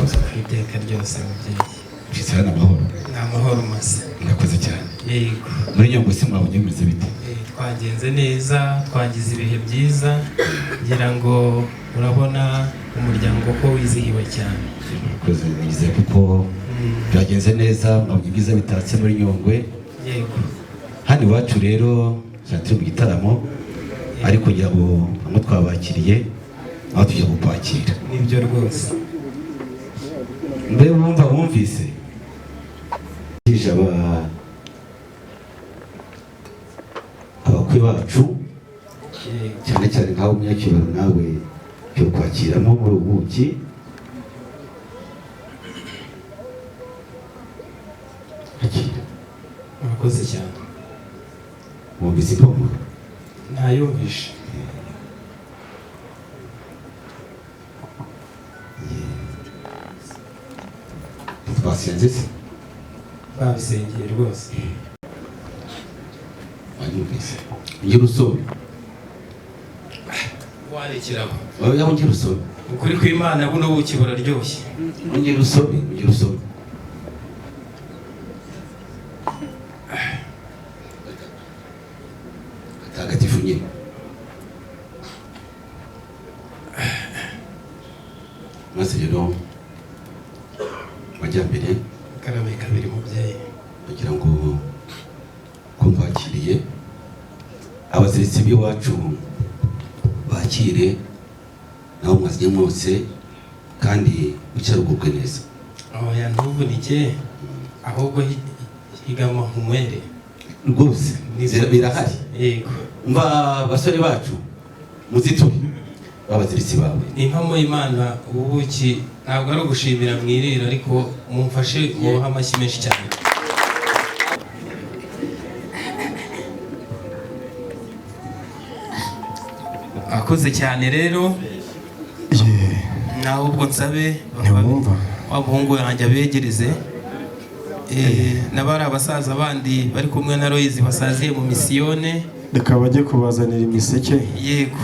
murakoze iteka ryose mubyeyi ushitse hano amahoro amahoro masa murakoze cyane yego muri Nyungwe se mwabonye bimeze bite twagenze neza twagize ibihe byiza ngira ngo urabona umuryango ko wizihiwe cyane murakoze nize kuko byagenze neza mwabonye byiza bitatse muri Nyungwe yego hano iwacu rero cyaturi mu gitaramo ariko ngira ngo amwe twabakiriye aho tujya gupakira nibyo rwose mbe wumvise ije abakwe bacu cyane cyane nkaho umunyakibaro nawe cyo kwakiramo muri ubuki akira murakoze cyane wumvise impumuro ntayumvishe twasenze se babisengeye rwose wanyumvise ngira usome warekeraho oya ngira usome ukuri kw'Imana buno buki buraryoshye ngira usome atagatifu nyine maze rero majyambere karabe kabiri mubyeyi kugira ngo kumvakiriye abaziritsi b'iwacu bakire nabo mwazanye mwose kandi ucyarugubwe neza oya ntuvunike ahubwo higama humwere rwose birahari yego mva basore bacu muziture babaziritsi bawe ni impamo y'Imana ubuki ntabwo ari ugushimira mwirira ariko mumfashe muha amashyi menshi cyane akoze cyane rero nawe ubwo nsabe wa muhungu yanjye abegereze n'abari abasaza bandi bari kumwe na Loise basaziye mu misiyone reka bajye kubazanira imiseke yego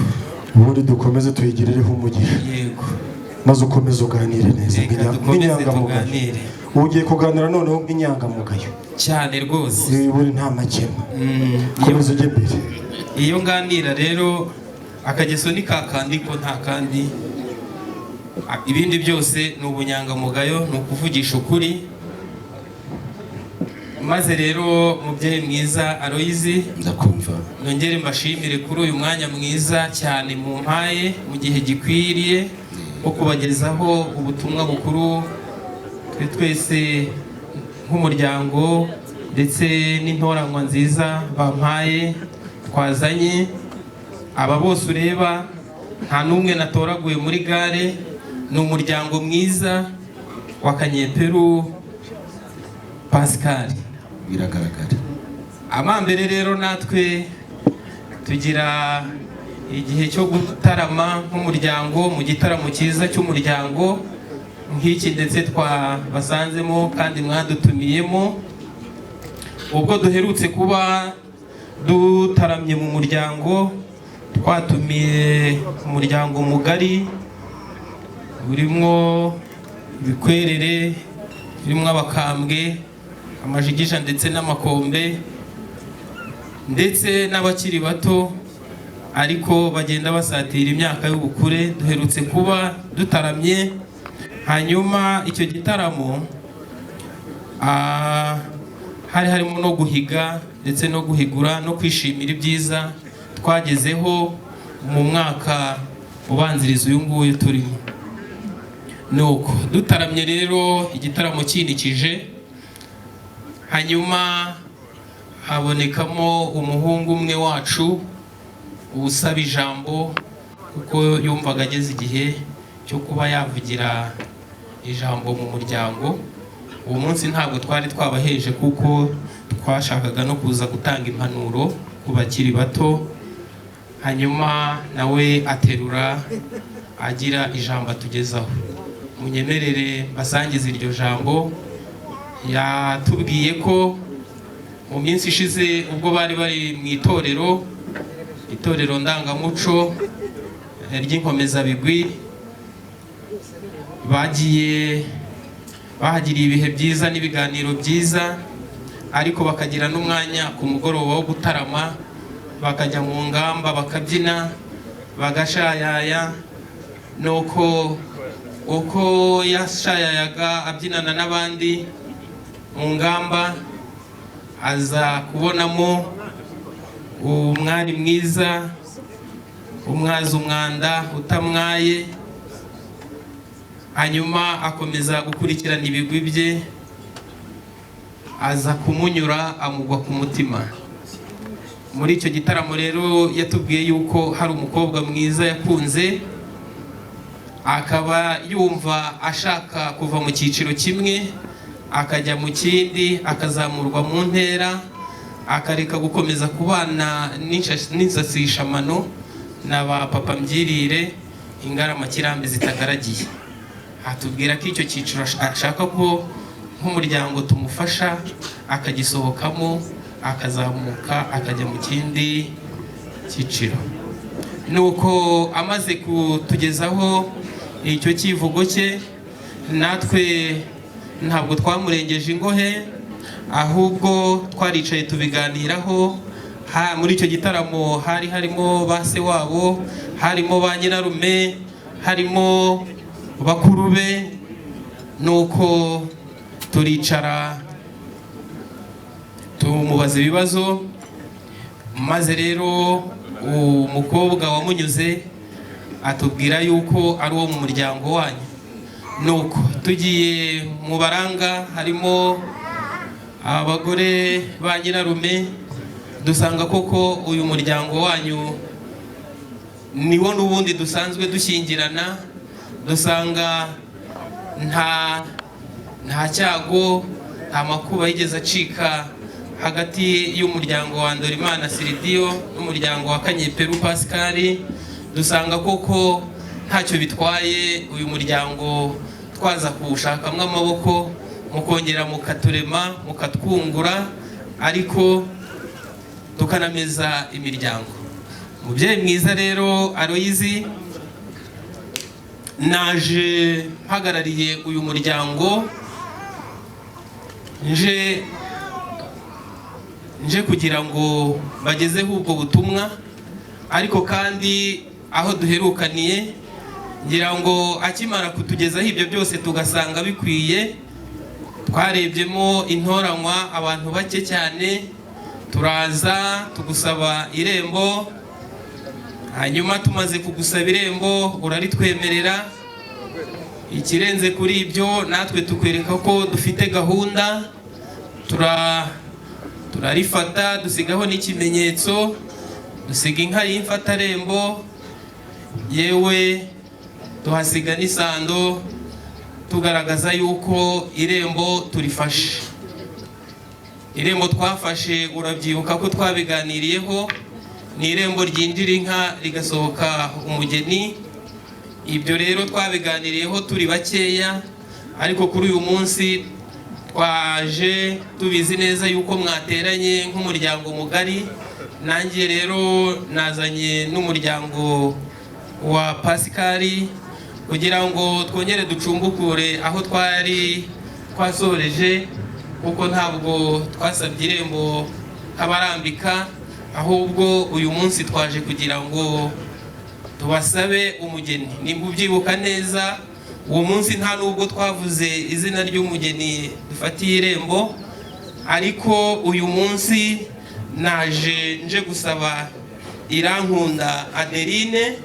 ubundi dukomeze tuyigirereho umugisha yego maze ukomeze uganire neza nk'inyangamugayo ugiye kuganira noneho nk'inyangamugayo cyane rwose buri nta makemwa komeza ujye mbere iyo nganira rero akageso ni kakandi ko nta kandi ibindi byose ni ubunyangamugayo ni ukuvugisha ukuri maze rero mubyeyi mwiza Aloise ndakumva nongere mbashimire kuri uyu mwanya mwiza cyane mu mpaye mu gihe gikwiriye wo kubagezaho ubutumwa bukuru twe twese nk'umuryango ndetse n'intoranywa nziza bampaye twazanye aba bose ureba nta n'umwe natoraguye muri gare ni umuryango mwiza wa Kanyeperu Pascal biragaragara amambere rero natwe tugira igihe cyo gutarama nk'umuryango mu gitaramo cyiza cy'umuryango nk'iki ndetse twabasanzemo kandi mwadutumiyemo ubwo duherutse kuba dutaramye mu muryango twatumiye umuryango mugari urimo ibikwerere birimo abakambwe amajigisha ndetse n'amakombe ndetse n'abakiri bato ariko bagenda basatira imyaka y'ubukure duherutse kuba dutaramye hanyuma icyo gitaramo hari harimo no guhiga ndetse no guhigura no kwishimira ibyiza twagezeho mu mwaka ubanziriza uyu nguyu turimo nuko dutaramye rero igitaramo kinikije hanyuma habonekamo umuhungu umwe wacu usaba ijambo kuko yumvaga ageze igihe cyo kuba yavugira ijambo mu muryango uwo munsi ntabwo twari twabaheje kuko twashakaga no kuza gutanga impanuro ku bakiri bato hanyuma nawe aterura agira ijambo atugezaho munyemerere basangiza iryo jambo yatubwiye ko mu minsi ishize ubwo bari mu itorero ndangamuco ry'inkomezabigwi bahagiriye ibihe byiza n'ibiganiro byiza, ariko bakagira n'umwanya ku mugoroba wo gutarama, bakajya mu ngamba bakabyina bagashayaya. Nuko uko yashayayaga abyinana n'abandi mu ngamba, aza kubonamo umwari mwiza umwaza umwanda utamwaye, hanyuma akomeza gukurikirana ibigwi bye, aza kumunyura amugwa ku mutima. Muri icyo gitaramo rero yatubwiye yuko hari umukobwa mwiza yakunze, akaba yumva ashaka kuva mu cyiciro kimwe akajya mu kindi, akazamurwa mu ntera, akareka gukomeza kubana n'insasishamano na ba papa mbyirire Ingarama Kirambi zitagaragiye. Atubwira ko icyo cyiciro ashaka ko nk'umuryango tumufasha akagisohokamo, akazamuka akajya mu kindi cyiciro. Nuko amaze kutugezaho icyo kivugo cye, natwe ntabwo twamurengeje ingohe, ahubwo twaricaye tubiganiraho. Muri icyo gitaramo hari harimo ba se wabo, harimo ba nyirarume, harimo bakuru be. Nuko turicara tumubaza ibibazo, maze rero umukobwa wamunyuze atubwira yuko ari uwo mu muryango wanyu. Nuko tugiye mu baranga, harimo abagore ba nyirarume, dusanga koko uyu muryango wanyu niwo n'ubundi dusanzwe dushyingirana. Dusanga nta cyago, nta makuba yigeze acika hagati y'umuryango wa Ndorimana Siridiyo n'umuryango wa Kanyeperu Pascal. Dusanga koko ntacyo bitwaye uyu muryango twaza kuwushakamo amaboko, mukongera mukaturema mukatwungura, ariko tukanameza imiryango. Mubyeyi mwiza rero Aloyizi, naje mpagarariye uyu muryango, nje kugira ngo bagezeho ubwo butumwa, ariko kandi aho duherukaniye ngira ngo akimara kutugezaho ibyo byose tugasanga bikwiye, twarebyemo intoranywa abantu bake cyane, turaza tugusaba irembo. Hanyuma tumaze kugusaba irembo uraritwemerera. Ikirenze kuri ibyo natwe tukwereka ko dufite gahunda, turarifata dusigaho n'ikimenyetso, dusiga inka y'imfatarembo, yewe tuhasiga n'isando, tugaragaza yuko irembo turifashe. Irembo twafashe urabyibuka ko twabiganiriyeho, ni irembo ryinjira inka rigasohoka umugeni. Ibyo rero twabiganiriyeho turi bakeya, ariko kuri uyu munsi twaje tubizi neza yuko mwateranye nk'umuryango mugari. Nanjye rero nazanye n'umuryango wa Pascal kugira ngo twongere ducumbukure aho twari twasoreje, kuko ntabwo twasabye irembo abarambika, ahubwo uyu munsi twaje kugira ngo tubasabe umugeni. Nimba ubyibuka neza, uwo munsi nta nubwo twavuze izina ry'umugeni dufatiye irembo, ariko uyu munsi nje gusaba Irankunda Adeline,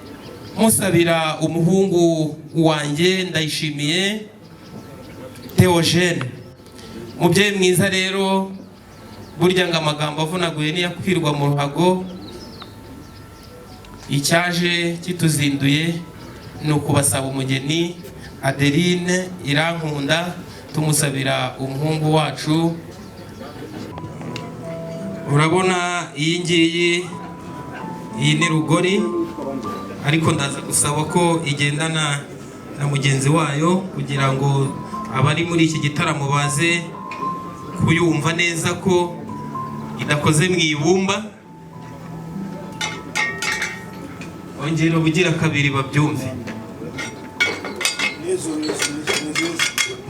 musabira umuhungu wanjye Ndayishimiye Theogene. Mubyeyi mwiza rero, burya ngo amagambo avunaguye niyakwirwa mu ruhago. Icyaje kituzinduye ni ukubasaba umugeni Adeline Irankunda, tumusabira umuhungu wacu. Urabona iyi ngiyi, iyi ni rugori, ariko ndaza gusaba ko igendana na mugenzi wayo kugira ngo abari muri iki gitaramo baze kuyumva neza ko idakoze mu ibumba. Ongera ubugira kabiri babyumve.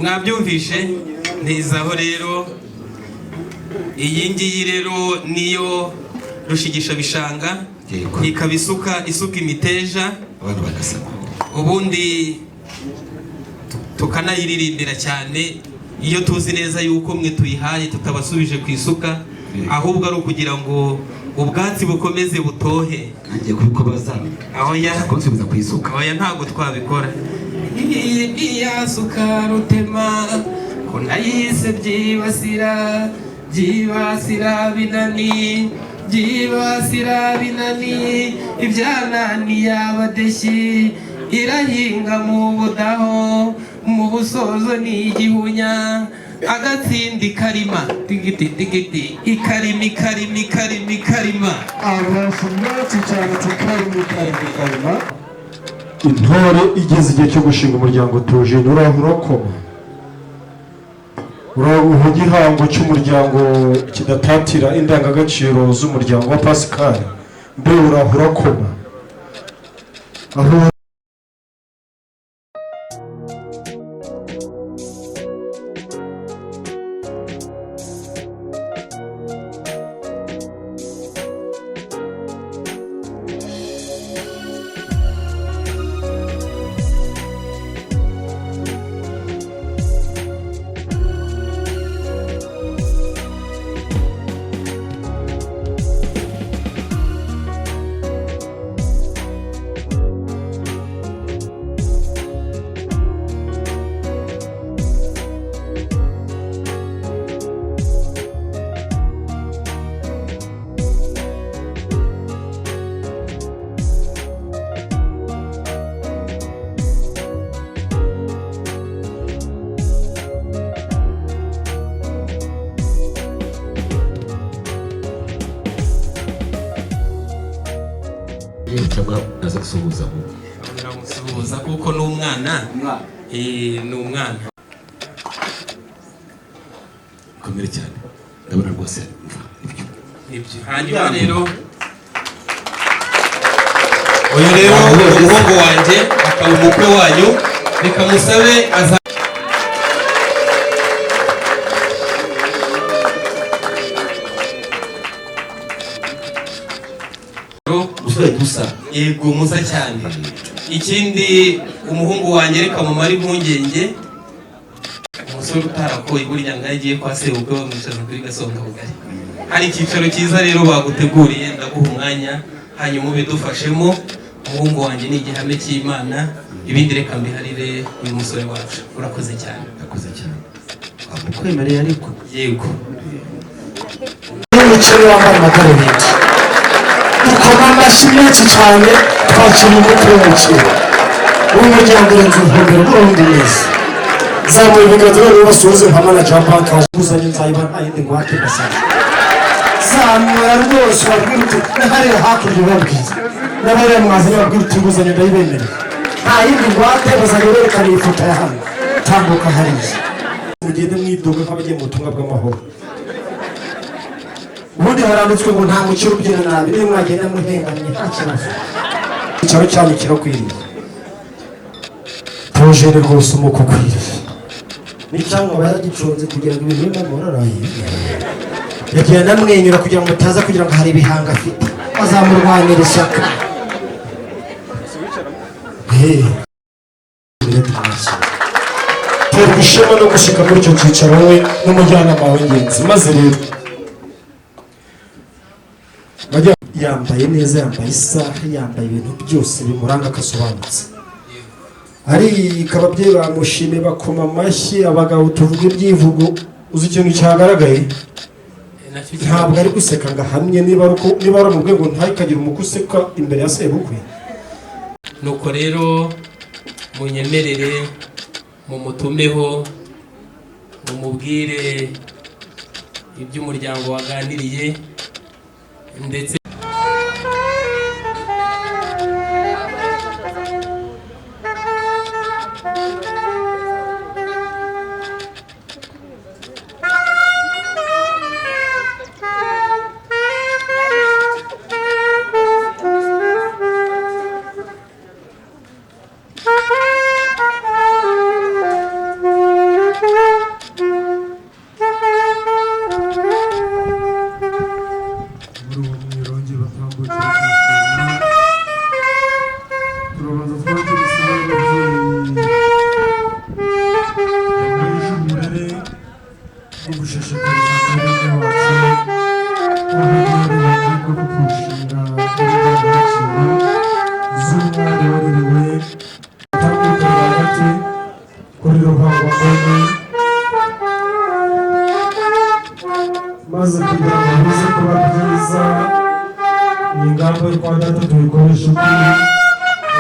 mwabyumvishe ntizaho rero. Iyi ngiyi rero niyo rushigisha bishanga, ikaba isuka imiteja, abantu bagasaba ubundi tukanayiririmbira cyane iyo tuzi neza yuko mwe tuyihaye tutabasubije ku isuka, ahubwo ari ukugira ngo ubwatsi bukomeze butohe. ngiye kubikobaza aho kunsubiza ku isuka. oya ntabwo twabikora. iya suka rutema ko nayise byibasira binani, byibasira binani, ibyananiye abadeshyi, irahinga mu budaho, mu busozo ni igihunya, agatsindi karima tigiti tigiti, ikarima. abantu benshi cyane tukarima. Intore igeze igihe cyo gushinga umuryango tuje urahurokoma, urahuha igihango cy'umuryango kidatatira indangagaciro z'umuryango wa Pascal, mbe urahurakoma aho naza gusuhuza ndamusuhuza kuko ni umwana. Ni umwana ukomere cyane, ndabona rwose nibyo. Hanyuma rero uyu rero umuhungu wanjye akaba umukwe wanyu, reka musabe aza gusa. yego musa cyane. Ikindi umuhungu wanjye reka mumara impungenge, umusore utarakoye burya ngo agiye kwa sebukwe bamwicaza kuri Gasonga Bugari. Hari icyicaro cyiza rero baguteguriye, ndaguha umwanya hanyuma ubidufashemo. Umuhungu wanjye ni igihame cy'Imana, ibindi reka mbiharire uyu musore wacu. Urakoze cyane. Urakoze cyane. Amukwemereye ariko. Yego. n'umuceri wambaye amadarubindi, dukoma amashyi menshi cyane, twakira umutwe w'umuceri w'umuryango w'inzu ntumbero n'urundi neza. Zamuye ibiganza rero basuhuze nka manager wa banki uzanye nzayiba nta yindi ngwate basaba. Zamura rwose wabwira uti n'ahariya hakurya ubabwiza, n'abariya mwazanye wabwira uti inguzanyo ndayibemereye, nta yindi ngwate bazanye berekana iyi foto ya hano, tambuka hariya mugende mwidoga nk'abagiye mu butumwa bw'amahoro. Ubundi haranditswe ngo nta mukiro ubyina nabi, niyo mwagenda muhenganye nta kibazo, icyaro cyanyu kirakwiriye. Projere rwose umuko ukwiriye n'icyangwa baragiconze kugira ngo ibintu bibe amahoro. Yagiye anamwenyura kugira ngo mutaza kugira ngo hari ibihanga afite, azamurwanira ishyaka. Terwa ishema no gushika muri icyo cyicaro we n'umujyanama w'ingenzi. Maze rero yambaye neza, yambaye isaha, yambaye ibintu byose bimuranga akasobanutse. Ariko ababyeyi bamushime bakoma amashyi, abagabo tuvuga ibyivugo. Uzi ikintu cyagaragaye, ntabwo ari guseka ngo ahamye niba ari mu rwego ntihakagire umukwe useka imbere ya sebukwe. Nuko rero munyemerere mumutumeho, mumubwire iby'umuryango waganiriye ndetse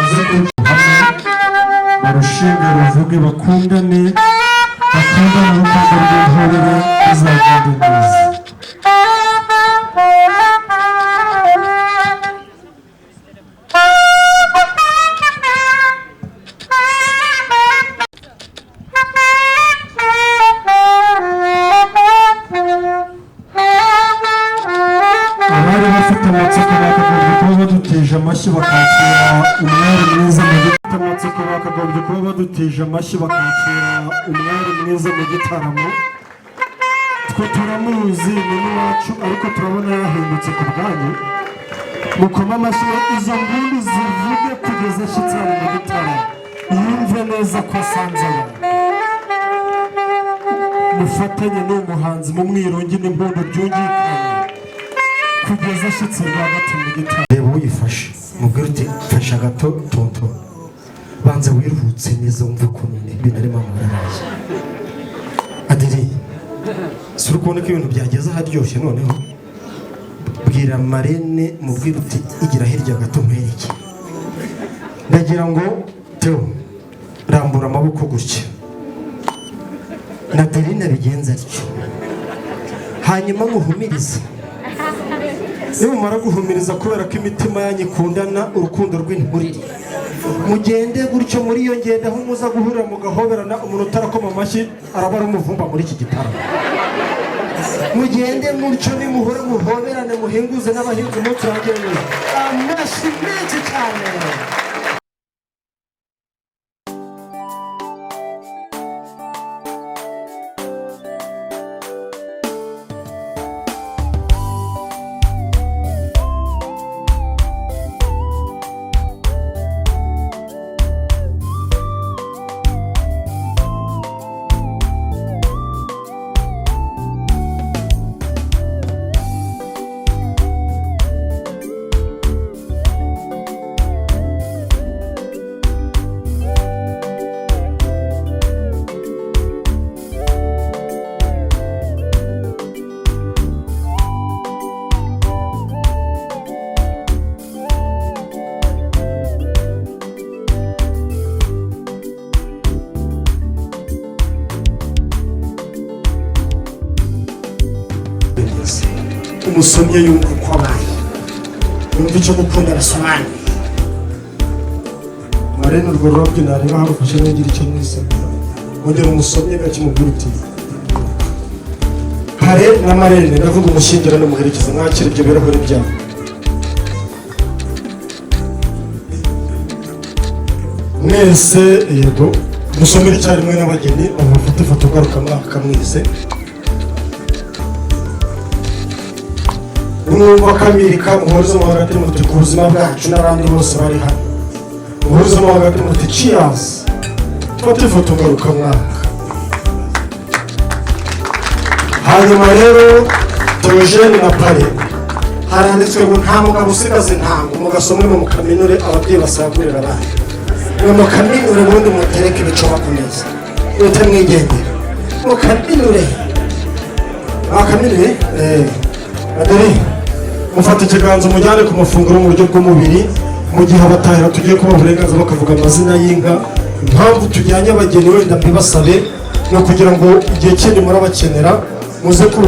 muze kuhamwe barushinge ruvuge bakundane urukundo rw'inkorere bizagenda neza. abari bafite amatsiko bakagombye kuba baduteje amashyi bakakira umwari mwiza mu gitaramo. amatsiko bakagombye kuba baduteje amashyi bakakira umwari mwiza mu gitaramo. twe turamuzi ni n'uwacu ariko turabona yahindutse ku bwanyu. mukoma amashyi izo nguni zivuge kugeza ashyitse hano mu gitaramo yumve neza ko asanze abantu. mufatanye n'umuhanzi mu mwirongi n'impundu byungikanye kugeza ashyitse rwagati mu gitaramo. reba uyifashe mubwira uti fasha gato tonto banza wiruhutse neza wumve ukuntu ibintu arimo amaraye. adiri si uri kubona ko ibintu byageze aharyoshye noneho bwira marene mubwira uti igira hirya gato nkwereke. ndagira ngo teo rambura amaboko gutya na Adeline bigenza atyo hanyuma muhumirize. nimumara guhumiriza kubera ko imitima yanyu ikundana urukundo rw'inturire mugende gutyo muri iyo ngendo aho muza guhurira mugahoberana umuntu utarakoma amashyi araba ari umuvumba muri iki gitaramo. mugende mutyo nimuhore muhoberane muhinguze n'abahinzi umunsi wageneye amashyi menshi cyane. umusomye yumva uko abaye yumva icyo gukunda arasobanuye. marene urwo rurabyo nareba harufashe ntugira icyo mwisabira wongera umusomye gakimubwira uti hare na marene ndavuga umushyingira n'umuherekeza mwakira ibyo birahuri byabo. mwese yego musomere icyarimwe n'abageni bafate ifoto ngarukamwaka mwese. mwumva kamirika muhurizamo hagati muti ku buzima bwacu n'abandi bose bari hano muhurizamo hagati muti cheers fata ifoto ngarukamwaka. hanyuma rero Theogene na Pare haranditswe ngo nta mugabo usigaza intango mugasomwe mu mukaminure ababyeyi basagurira abana ngo mukaminure ubundi mutereke ibicoba ku meza wite mwigendera mukaminure akaminure adore mufata ikiganza umujyane ku mafunguro mu buryo bw'umubiri mu gihe abatahira tugiye kubaha uburenganzira bakavuga amazina y'inka. impamvu tujyanye abageni wenda mbibasabe ni ukugira ngo igihe kindi murabakenera muze ku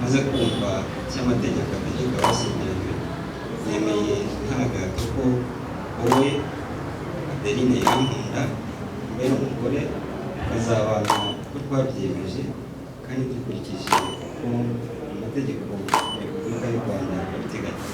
maze kumva cy'amategeko ategeka abashyingiranywe nemeye nta gahato ko wowe Adeline Irankunda mbere umugore bazabana uko twabyiyemeje kandi dukurikije uko amategeko ya Repubulika y'u Rwanda abiteganya.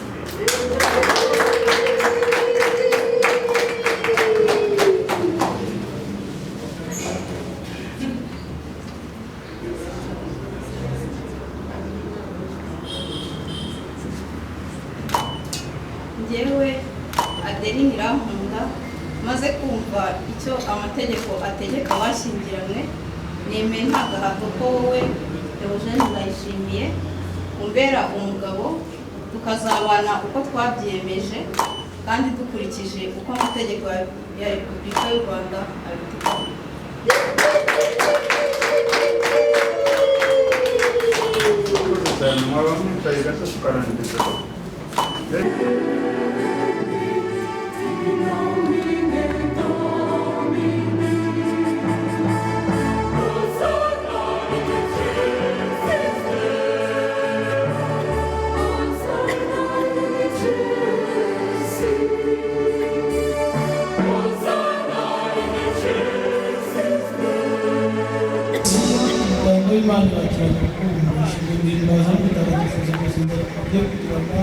Njyewe Adeline Irankunda maze kumva icyo amategeko ategeka abashyingiranywe nemeye nta gahato ko wowe Theogene Ndayishimiye umbera umugabo tukazabana uko twabyiyemeje kandi dukurikije uko amategeko ya Repubulika y'u Rwanda abiteganya. Imana irakira kukumvisha ibintu baza bitagatifuza kuzinda byo kuturana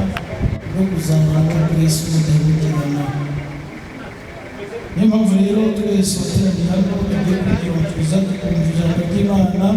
no kuzamura kuri Yesu mudahindurana. Niyo mpamvu rero twese bateraniye hano tugiye kugira ngo tuza tukumva ijambo ry'Imana.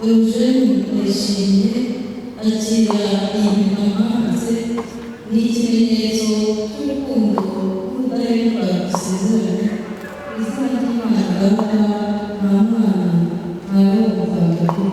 Theogene Ndayishimiye akira iyi mpamaze ni ikimenyetso cy'urukundo n'ubudahemuka dusezeranye ku izina ry'Imana Data nta Mwana nta Roho Mutagatifu.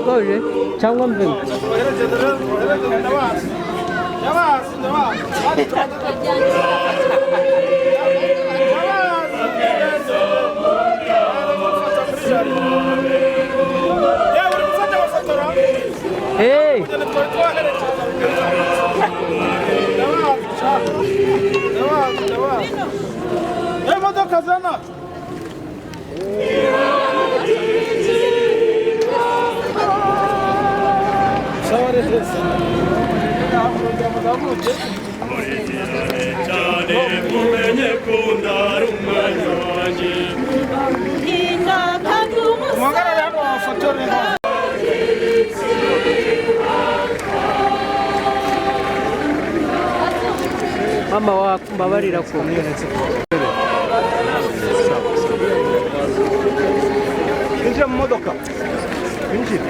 basoje cyangwa mbe Hey! Imodoka zana mama wakumbabarira ku mwese injira mu modoka injira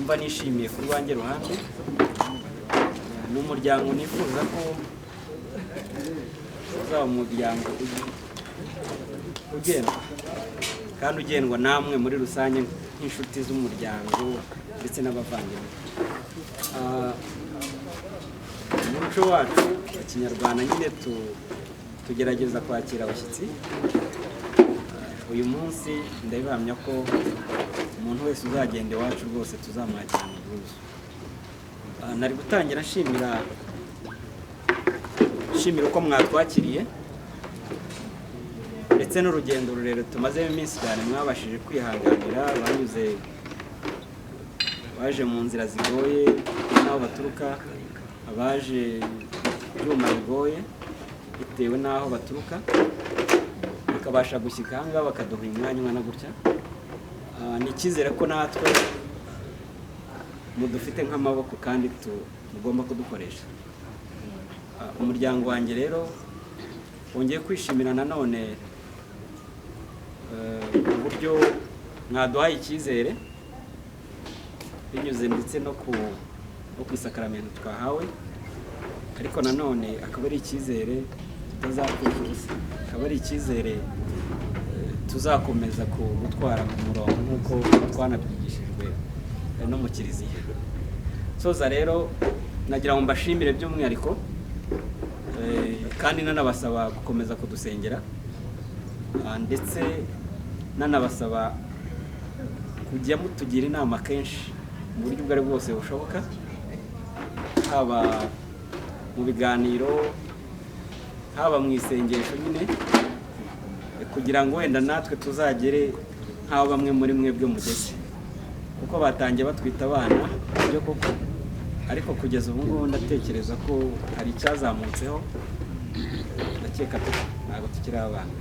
numva nishimiye ku rwanjye ruhande. Ni umuryango nifuza ko uzaba umuryango ugendwa kandi ugendwa namwe muri rusange nk'inshuti z'umuryango ndetse n'abavandimwe. Umuco wacu wa Kinyarwanda nyine tugerageza kwakira abashyitsi. Uyu munsi ndabihamya ko umuntu wese uzagenda iwacu rwose tuzamwakirana ubwuzu. Nari gutangira nshimira uko mwatwakiriye ndetse n'urugendo rurerure tumazemo iminsi cyane mwabashije kwihanganira, baje mu nzira zigoye n'aho baturuka, abaje ibyuma bigoye bitewe n'aho baturuka, bakabasha gushyika aha ngaha bakaduha umwanya ungana gutya. Ni icyizere ko natwe mudufite nk'amaboko kandi tugomba kudukoresha. Umuryango wanjye rero wongeye kwishimira nanone uburyo mwaduhaye icyizere binyuze ndetse no ku isakaramentu twahawe, ariko nanone akaba ari icyizere tutazapfusha ubusa, akaba ari icyizere tuzakomeza gutwara ku murongo nk'uko twanabyigishijwe no mu kiliziya. Soza rero nagira ngo mbashimire by'umwihariko kandi nanabasaba gukomeza kudusengera, ndetse nanabasaba kujya mutugira inama kenshi mu buryo ubwo ari bwose bushoboka, haba mu biganiro, haba mu isengesho nyine, kugira ngo wenda natwe tuzagere nk'aho bamwe muri mwebwe mugeze, kuko batangiye batwita abana byo koko, ariko kugeza ubu ngubu ndatekereza ko hari icyazamutseho, ndakeka ntabwo tukiri abana.